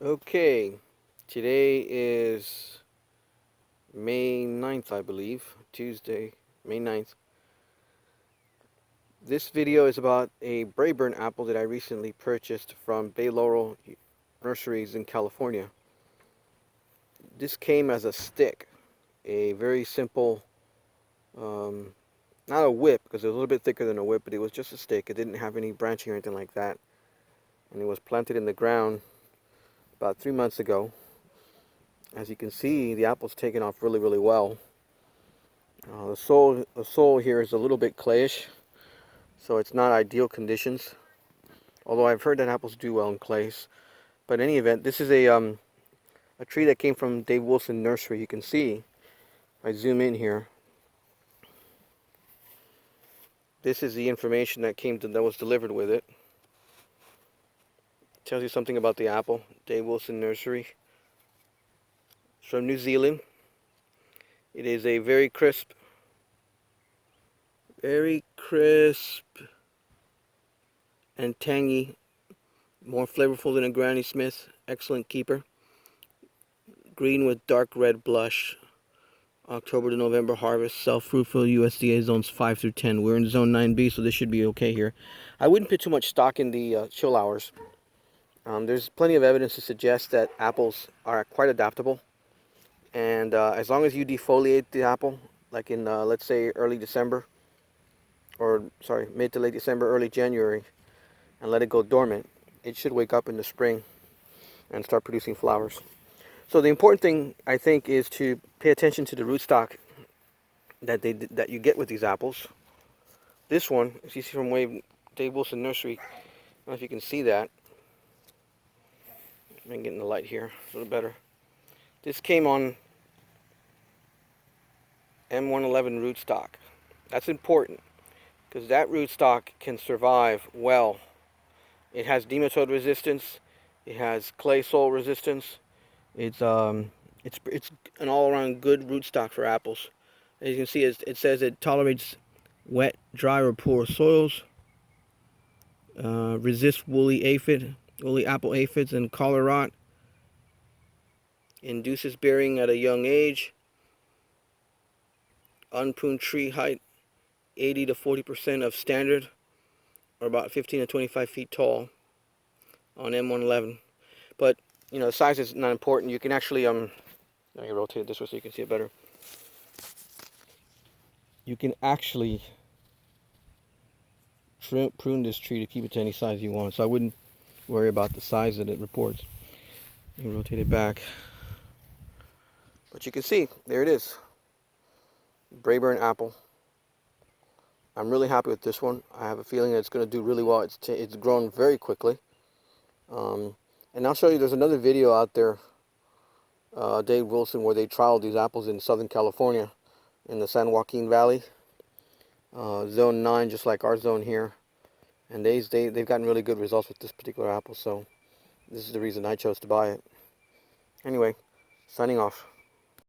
Okay, today is May 9th, I believe, Tuesday, May 9th. This video is about a Braeburn apple that I recently purchased from Bay Laurel Nurseries in California. This came as a stick, a very simple, not a whip, because it was a little bit thicker than a whip, but it was just a stick. It didn't have any branching or anything like that. And it was planted in the ground about 3 months ago. As you can see, the apple's taken off really, really well. The soil here is a little bit clayish, so it's not ideal conditions. Although I've heard that apples do well in clays. But in any event, this is a tree that came from Dave Wilson Nursery. You can see, if I zoom in here, this is the information that was delivered with it. Tells you something about the apple. Dave Wilson Nursery. It's from New Zealand. It is a very crisp and tangy, more flavorful than a Granny Smith. Excellent keeper. Green with dark red blush. October to November harvest. Self-fruitful USDA zones 5 through 10. We're in zone 9B, so this should be okay here. I wouldn't put too much stock in the chill hours. There's plenty of evidence to suggest that apples are quite adaptable. And as long as you defoliate the apple, like in, let's say, early December, or sorry, mid to late December, early January, and let it go dormant, it should wake up in the spring and start producing flowers. So the important thing, I think, is to pay attention to the rootstock that you get with these apples. This one, as you see from Dave Wilson Nursery, I don't know if you can see that. I'm getting the light here a little better. This came on M111 rootstock. That's important because that rootstock can survive well. It has nematode resistance. It has clay soil resistance. It's an all-around good rootstock for apples. As you can see, it says it tolerates wet, dry, or poor soils. Resists woolly apple aphids, and collar rot. Induces bearing at a young age. Unpruned tree height 80 to 40% of standard, or about 15 to 25 feet tall on M111. But the size is not important. You can actually let me rotate it this way so you can see it better. You can actually prune this tree to keep it to any size you want. So I wouldn't worry about the size that it reports. You can rotate it back. But you can see, there it is. Braeburn apple. I'm really happy with this one. I have a feeling that it's going to do really well. It's grown very quickly. And I'll show you, there's another video out there, Dave Wilson, where they trialed these apples in Southern California, in the San Joaquin Valley, zone 9, just like our zone here. And they've gotten really good results with this particular apple, so this is the reason I chose to buy it. Anyway, signing off.